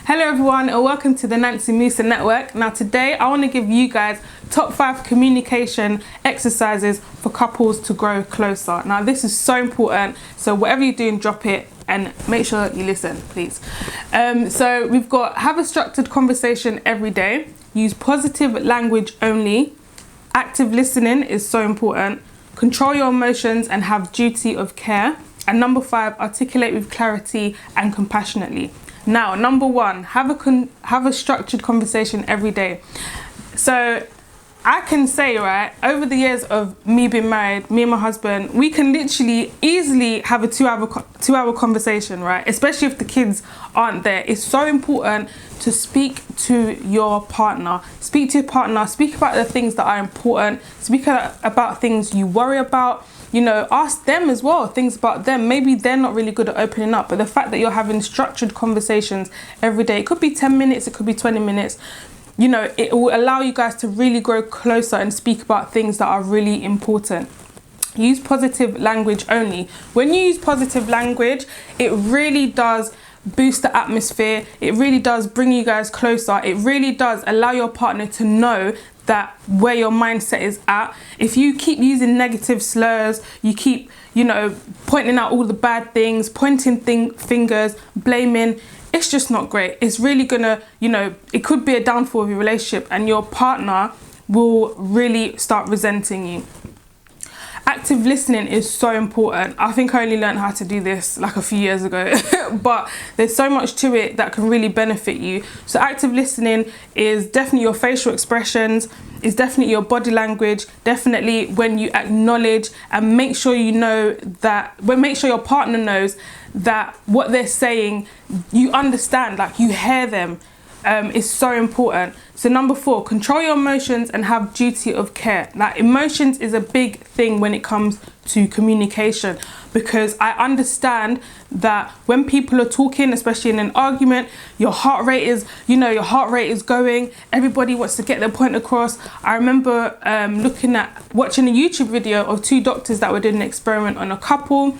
Hello everyone and welcome to the Nancy Musa Network. Now today I want to give you guys top 5 communication exercises for couples to grow closer. Now this is so important, so whatever you're doing, drop it and make sure you listen, please. So we've got have a structured conversation every day, use positive language only, active listening is so important, control your emotions and have duty of care, and number 5, articulate with clarity and compassionately. Now, number 1, have a structured conversation every day. So I can say, right, over the years of me being married, me and my husband, we can literally easily have a two-hour conversation, right? Especially if the kids aren't there. It's so important to speak to your partner. Speak to your partner, speak about the things that are important, speak about things you worry about. You know, ask them as well, things about them. Maybe they're not really good at opening up, but the fact that you're having structured conversations every day, it could be 10 minutes, it could be 20 minutes, you know, it will allow you guys to really grow closer and speak about things that are really important. Use positive language only. When you use positive language, it really does boost the atmosphere. It really does bring you guys closer. It really does allow your partner to know that where your mindset is at. If you keep using negative slurs, you keep, you know, pointing out all the bad things, pointing fingers, blaming, it's just not great. It's really gonna, you know, it could be a downfall of your relationship and your partner will really start resenting you. Active listening is so important. I think I only learned how to do this like a few years ago, but there's so much to it that can really benefit you. So active listening is definitely your facial expressions, is definitely your body language, definitely when you acknowledge and make sure you know that, make sure your partner knows that what they're saying, you understand, like you hear them. Is so important. So number 4, control your emotions and have duty of care. Like emotions is a big thing when it comes to communication, because I understand that when people are talking, especially in an argument, your heart rate is, you know, your heart rate is going, everybody wants to get their point across. I remember watching a YouTube video of 2 doctors that were doing an experiment on a couple.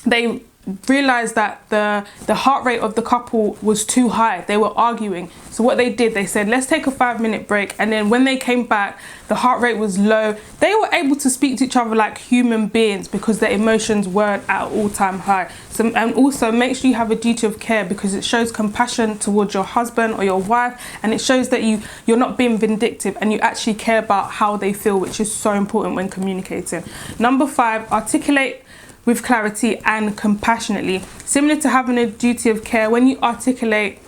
They realized that the heart rate of the couple was too high. They were arguing. So what they did, they said, let's take a 5-minute break. And then when they came back, the heart rate was low. They were able to speak to each other like human beings because their emotions weren't at all-time high. So, and also make sure you have a duty of care, because it shows compassion towards your husband or your wife, and it shows that you're not being vindictive and you actually care about how they feel, which is so important when communicating. Number 5, articulate with clarity and compassionately. Similar to having a duty of care, when you articulate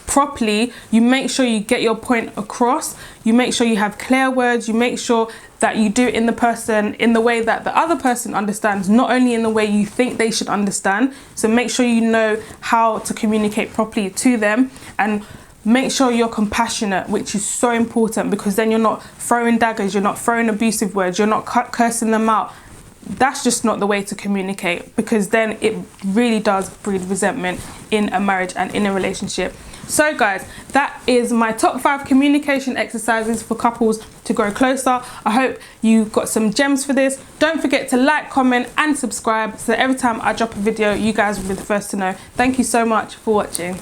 properly, you make sure you get your point across, you make sure you have clear words, you make sure that you do it in the way that the other person understands, not only in the way you think they should understand. So make sure you know how to communicate properly to them, and make sure you're compassionate, which is so important, because then you're not throwing daggers, you're not throwing abusive words, you're not cursing them out. That's just not the way to communicate, because then it really does breed resentment in a marriage and in a relationship. So guys, that is my top 5 communication exercises for couples to grow closer. I hope you got some gems for this. Don't forget to like, comment and subscribe so that every time I drop a video, you guys will be the first to know. Thank you so much for watching.